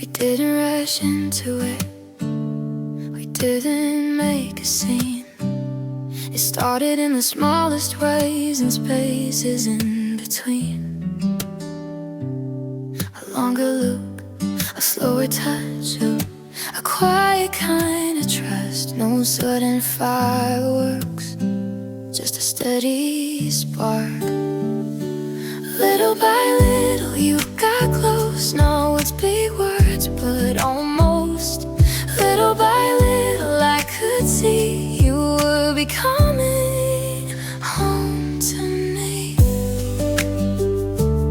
We didn't rush into it, we didn't make a scene. It started in the smallest ways and spaces in between. A longer look, a slower touch, a quiet kind of trust. No sudden fireworks, just a steady spark. Little by little you